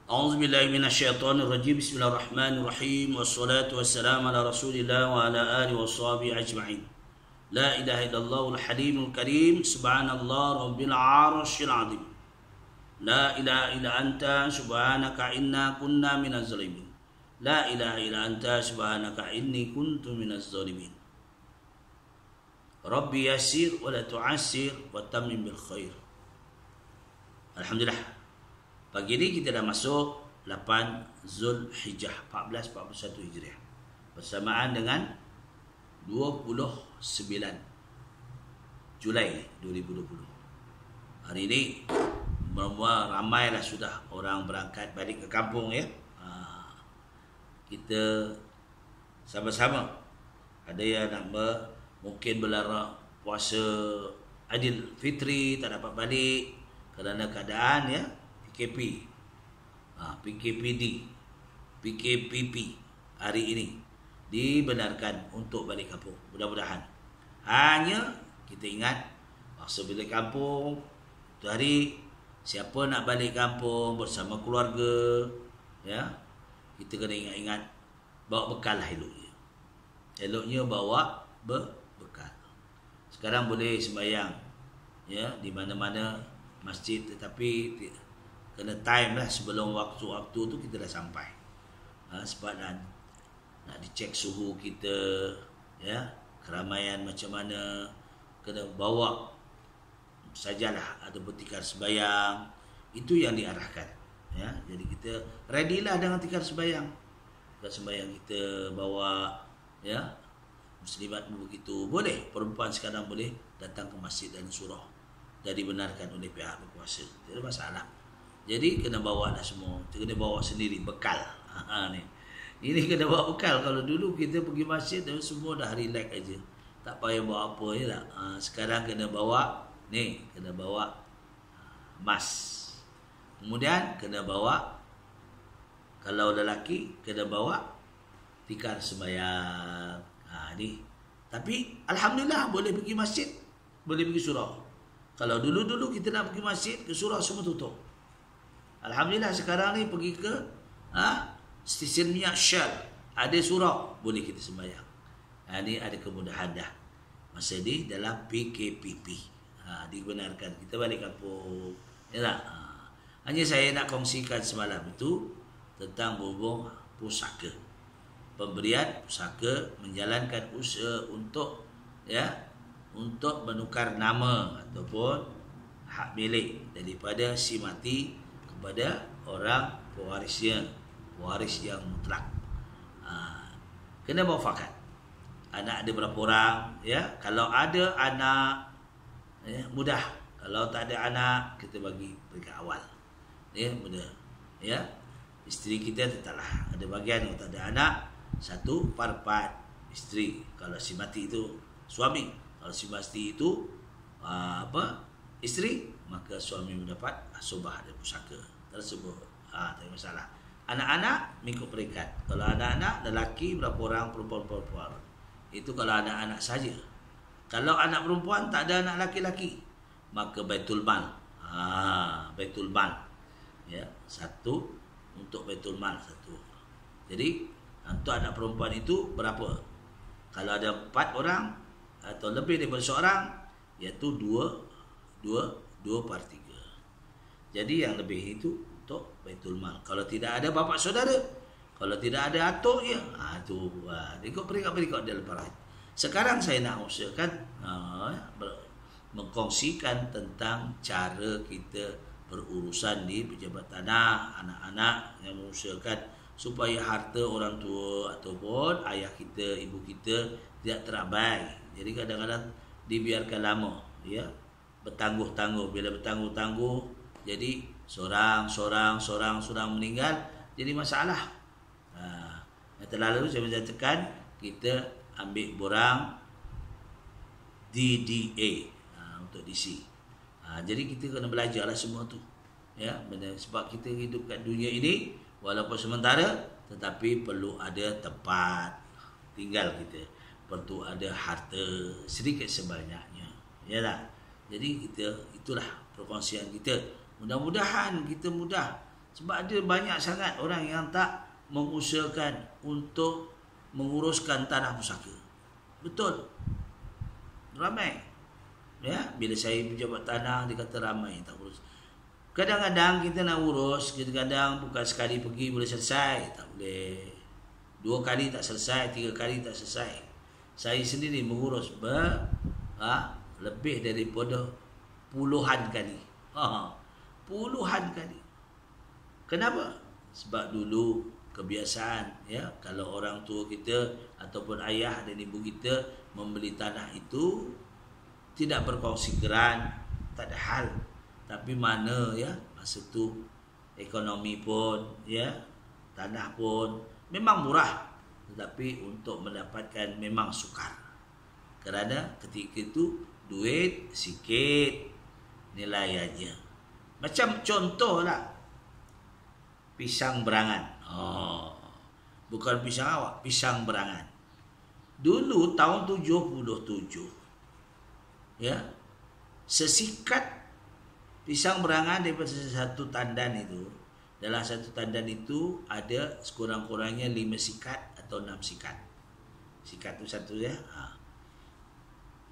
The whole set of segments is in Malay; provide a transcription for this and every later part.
A'udzubillahi minasyaitonirrajim. Bismillahirrahmanirrahim. Wassalatu wassalamu ala Rasulillah wa ala alihi washabihi ajma'in. La ilaha illallahul halimul karim. Subhanallah rabbil arsyil azim. La ilaha illa anta subhanaka inna kunna minaz zalimin. La ilaha illa anta subhanaka inni kuntu minaz zalimin. Rabbi yassir wa la tu'assir wa tammim bil khair. Alhamdulillah. Pagi ini kita dah masuk 8 Zulhijjah 1441 Hijriah bersamaan dengan 29 Julai 2020. Hari ini ramailah sudah orang berangkat balik ke kampung ya. Kita sama-sama ada yang nak mungkin berlara puasa Aidil Fitri tak dapat balik kerana keadaan ya PKP, PKPD, PKPP hari ini dibenarkan untuk balik kampung. Mudah-mudahan. Hanya kita ingat masa balik kampung tu hari siapa nak balik kampung bersama keluarga ya, kita kena ingat-ingat bawa bekal lah eloknya. Eloknya bawa bekal. Sekarang boleh sembahyang ya di mana-mana masjid, tetapi kena time lah sebelum waktu-waktu tu kita dah sampai. Sebab nak dicek suhu kita ya, keramaian macam mana, kena bawa sajalah ada tikar sembahyang. Itu yang diarahkan ya. Jadi kita ready lah dengan tikar sembahyang. Tikar sembahyang kita bawa ya. Muslimat begitu. Boleh perempuan sekarang boleh datang ke masjid dan surau. Dah dibenarkan oleh pihak berkuasa. Tidak ada masalah. Jadi kena bawa lah semua. Kita kena bawa sendiri bekal. Ni. Ini kena bawa bekal. Kalau dulu kita pergi masjid semua dah relax aja. Tak payah bawa apa je lah. Sekarang kena bawa ni, kena bawa mask. Kemudian kena bawa, kalau lelaki kena bawa tikar sembahyang. Ni. Tapi alhamdulillah boleh pergi masjid, boleh pergi surau. Kalau dulu-dulu kita nak pergi masjid ke surau semua tutup. Alhamdulillah sekarang ni pergi ke stesen minyak Shell, ada surau, boleh kita sembahyang. Ini ada kemudahan dah. Masa ni dalam PKPP. Dibenarkan kita balik kampung. Yalah. Hanya saya nak kongsikan semalam itu tentang berhubung pusaka. Pemberian pusaka, menjalankan usaha untuk ya, untuk menukar nama ataupun hak milik daripada si mati kepada orang pewarisnya, waris yang mutlak. Kena muafakat. Anak ada berapa orang ya? Kalau ada anak ya, mudah. Kalau tak ada anak, kita bagi peringkat awal. Ya, mudah. Ya. Isteri kita tetaplah ada bagian. Kalau tak ada anak, 1/4 isteri. Kalau si mati itu suami, kalau si mati itu isteri, maka suami mendapat asbah dan pusaka tersebut. Tak ada masalah. Anak-anak mengikut peringkat. Kalau anak-anak lelaki berapa orang, perempuan. Itu kalau anak-anak saja. Kalau anak perempuan tak ada anak laki-laki, maka baitul mal. Baitul mal. Ya, satu untuk baitul mal satu. Jadi untuk anak perempuan itu berapa? Kalau ada 4 orang atau lebih daripada seorang, iaitu 2/3. Jadi yang lebih itu untuk baitul mal. Kalau tidak ada bapa saudara, kalau tidak ada atuk ya, tu ikut peringkat-peringkat dalam para. Sekarang saya nak usahakan mengkongsikan tentang cara kita berurusan di pejabat tanah, anak-anak yang mengusahakan supaya harta orang tua ataupun ayah kita, ibu kita tidak terabai. Jadi kadang-kadang dibiarkan lama ya, bertangguh-tangguh. Bila bertangguh-tangguh, jadi seorang meninggal, jadi masalah. Yang terlalu saya tekan, kita ambil borang DDA untuk DC. Jadi kita kena belajarlah semua tu ya, sebab kita hidup kat dunia ini walaupun sementara, tetapi perlu ada tempat tinggal kita, perlu ada harta sedikit sebanyaknya ya tak? Jadi itulah perkongsian kita. Mudah-mudahan kita mudah Sebab ada banyak sangat orang yang tak mengusahakan untuk menguruskan tanah pusaka. Betul. Ramai. Ya, bila saya pejabat tanah dia kata ramai tak urus. Kadang-kadang kita nak urus, kadang-kadang bukan sekali pergi boleh selesai, tak boleh. 2 kali tak selesai, 3 kali tak selesai. Saya sendiri mengurus lebih daripada puluhan kali. Puluhan kali. Kenapa? Sebab dulu kebiasaan, ya, kalau orang tua kita ataupun ayah dan ibu kita membeli tanah itu tidak berkongsi geran, tak ada hal. Tapi mana, ya, masa tu ekonomi pun, ya, tanah pun memang murah, tetapi untuk mendapatkan memang sukar. Kerana ketika itu duit sikit, nilai aja. Macam contohlah pisang berangan. Bukan pisang awak, pisang berangan. Dulu tahun 77, ya, sesikat pisang berangan daripada satu tandan itu, dalam satu tandan itu ada sekurang-kurangnya 5 sikat atau 6 sikat. Sikat itu satu, ya.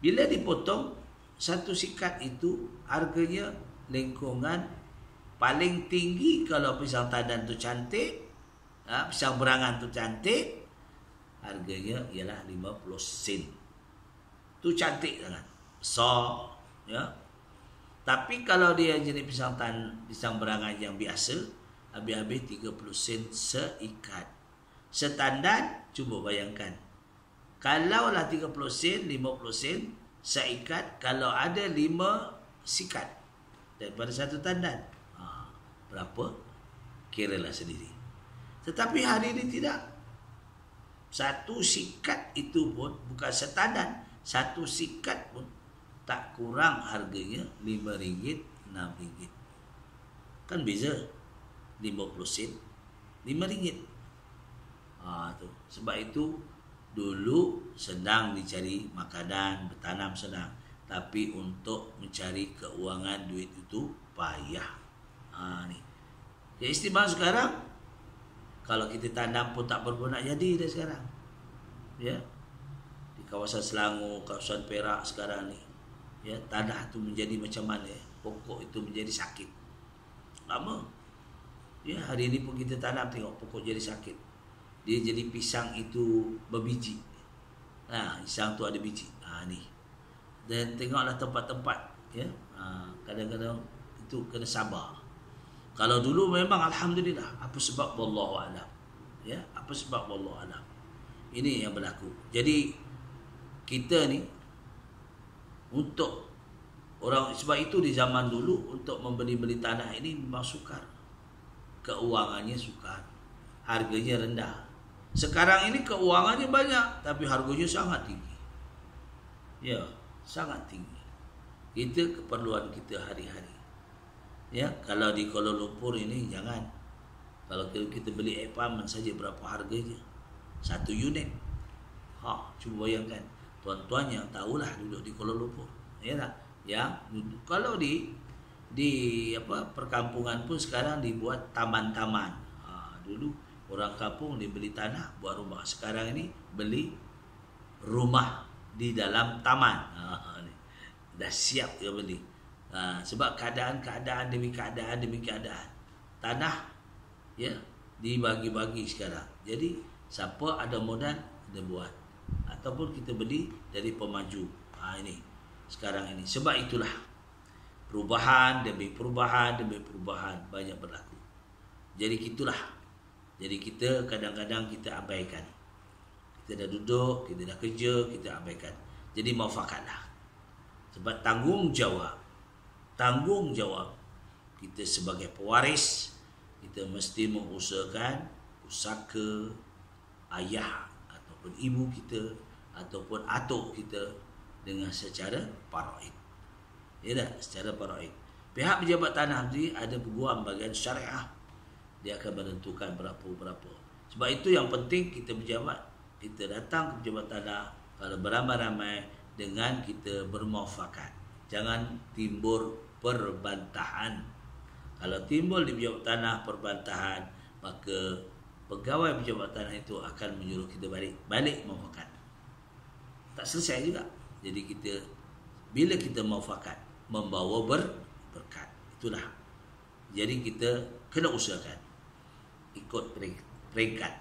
Bila dipotong satu sikat itu harganya lingkungan paling tinggi kalau pisang tandan tu cantik, pisang berangan tu cantik, harganya ialah 50 sen. Tu cantik sangat, besar, ya. Tapi kalau dia jenis pisang berangan yang biasa, habis-habis 30 sen seikat. Setandan, cuba bayangkan. Kalaulah 30 sen, 50 sen seikat, kalau ada 5 sikat daripada satu tandan, berapa? Kiralah sendiri. Tetapi hari ini tidak. Satu sikat itu pun bukan setandan, satu sikat pun tak kurang harganya RM5, RM6. Kan beza 50 sen, RM5. Tu. Sebab itu dulu senang dicari makanan, bertanam senang, tapi untuk mencari keuangan duit itu payah. Ni. Yang istimewa sekarang, kalau kita tanam pun tak berapa nak jadi dah sekarang. Ya. Di kawasan Selangor, kawasan Perak sekarang ni, ya, tanah tu menjadi macam mana, pokok itu menjadi sakit. Lama. Ya, hari ini pun kita tanam, tengok pokok jadi sakit. Dia jadi pisang itu berbiji. Pisang tu ada biji. Ni. Dan tengoklah tempat-tempat, ya. Kadang-kadang itu kena sabar. Kalau dulu memang alhamdulillah, apa sebab wallahu alam. Ya, apa sebab wallahu alam. Ini yang berlaku. Jadi kita ni untuk orang, sebab itu di zaman dulu untuk membeli tanah ini memang sukar. Keuangannya sukar. Harganya rendah. Sekarang ini keuangannya banyak tapi harganya sangat tinggi. Ya, sangat tinggi. Itu keperluan kita hari-hari. Ya, kalau di Kuala Lumpur ini jangan. Kalau kita beli apartment saja berapa harganya? 1 unit. Cuba bayangkan. Tuan-tuan yang tahulah duduk di Kuala Lumpur. Ya tak? Yang kalau di perkampungan pun sekarang dibuat taman-taman. Dulu orang kampung dia beli tanah buat rumah. Sekarang ini beli rumah di dalam taman. Dah siap dia beli. Sebab keadaan demi keadaan. Tanah, ya, dibagi-bagi sekarang. Jadi siapa ada modal dia buat, ataupun kita beli dari pemaju. Ini sekarang ini. Sebab itulah perubahan demi perubahan banyak berlaku. Jadi gitulah. Jadi kita kadang-kadang kita abaikan. Kita dah duduk, kita dah kerja, kita abaikan. Jadi muafakanlah. Sebab tanggungjawab kita sebagai pewaris, kita mesti mengusahakan pusaka ayah ataupun ibu kita ataupun atuk kita dengan secara faraid. Ya tak? Secara faraid. Pihak pejabat tanah nanti ada peguam bahagian syariah. Dia akan menentukan berapa. Sebab itu yang penting kita pejabat, kita datang ke pejabat tanah kalau beramai-ramai dengan kita bermuafakat. Jangan timbul perbantahan. Kalau timbul di pejabat tanah perbantahan, maka pegawai pejabat tanah itu akan menyuruh kita balik muafakat. Tak selesai juga. Jadi bila kita muafakat, membawa berkat. Itulah. Jadi kita kena usahakan ikut peringkat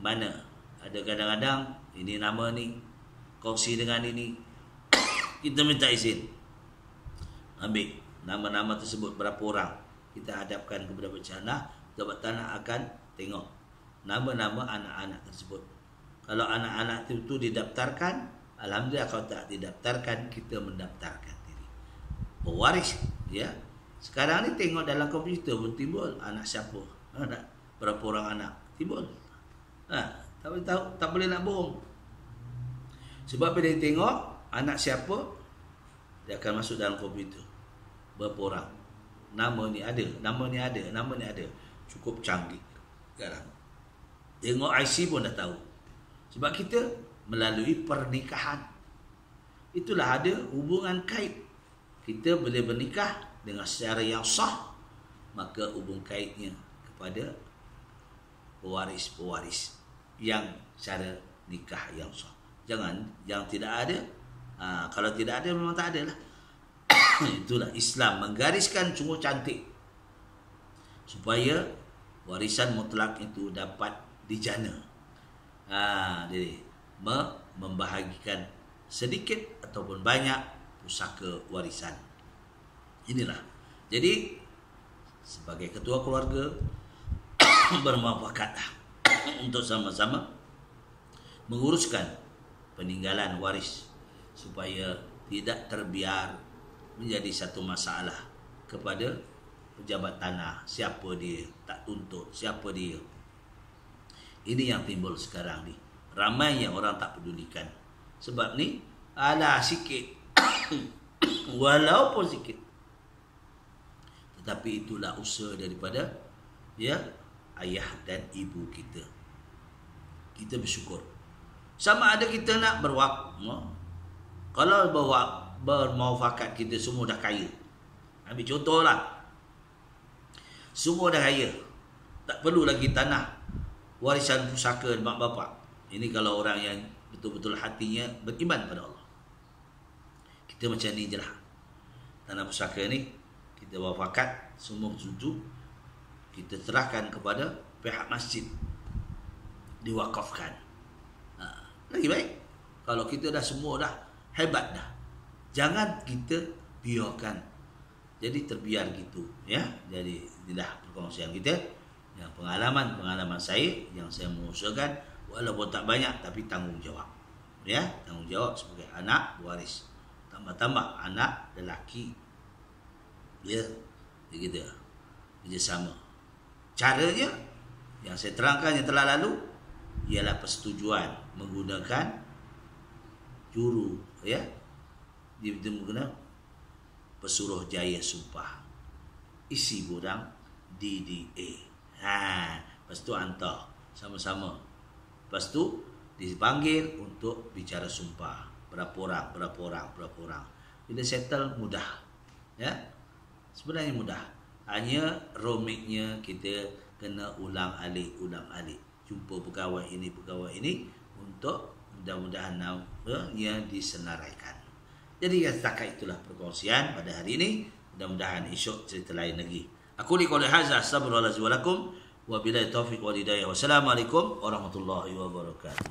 mana. Ada kadang-kadang ini nama ni kongsi dengan ini, kita minta izin, ambil nama-nama tersebut berapa orang, kita hadapkan kepada bencana, pejabat tanah akan tengok nama-nama anak-anak tersebut. Kalau anak-anak itu didaftarkan, alhamdulillah. Kalau tak didaftarkan, kita mendaftarkan diri pewaris. Ya, sekarang ni tengok dalam komputer pun timbul anak siapa, berapa orang anak timbul. Tak boleh nak bohong. Sebab bila dia tengok anak siapa, dia akan masuk dalam komputer berapa orang, nama ni ada, nama ni ada, nama ni ada. Cukup canggih sekarang. Tengok IC pun dah tahu. Sebab kita melalui pernikahan, itulah ada hubungan kait. Kita boleh bernikah dengan secara yang sah, maka hubung kaitnya kepada pewaris-pewaris yang cara nikah yang sah. Jangan yang tidak ada. Kalau tidak ada, memang tak ada lah. Itulah Islam menggariskan sungguh cantik supaya warisan mutlak itu dapat dijana. Jadi membahagikan sedikit ataupun banyak pusaka warisan. Inilah. Jadi sebagai ketua keluarga bermuafakatlah untuk sama-sama menguruskan peninggalan waris supaya tidak terbiar menjadi satu masalah kepada pejabat tanah. Siapa dia, tak tuntut siapa dia. Ini yang timbul sekarang ni. Ramai yang orang tak pedulikan. Sebab ni alah sikit walaupun sikit, tetapi itulah usaha daripada ayah dan ibu kita. Kita bersyukur. Sama ada kita nak kalau bermuafakat, kita semua dah kaya. Ambil contohlah, semua dah kaya, tak perlu lagi tanah warisan pusaka mak bapak. Ini kalau orang yang betul-betul hatinya beriman pada Allah. Kita macam ni je lah. Tanah pusaka ni kita wafakat, semua setuju, kita serahkan kepada pihak masjid, diwakafkan. Lagi baik kalau kita dah semua dah hebat dah. Jangan kita biarkan jadi terbiar gitu, ya. Jadi inilah perkongsian kita, yang pengalaman saya yang saya mengusahakan, walaupun tak banyak tapi tanggungjawab, ya. Tanggungjawab sebagai anak waris, tambah-tambah anak lelaki, ya, begitu, kerjasama. Caranya yang saya terangkan yang telah lalu ialah persetujuan menggunakan juru, ya, menggunakan pesuruh jaya sumpah, isi gudang DDA. Lepas tu hantar sama-sama. Lepas tu dipanggil untuk bicara sumpah. Berapa orang. Bila settle mudah, ya. Sebenarnya mudah. Hanya rumitnya kita kena ulang alik. Jumpa pegawai ini untuk mudah-mudahan yang disenaraikan. Jadi setakat itulah perkongsian pada hari ini. Mudah-mudahan esok cerita lain lagi. Aku li qouli hadza astaghfirullahalazim wa lakum wa billahi taufiq wal hidayah. Wassalamualaikum warahmatullahi wabarakatuh.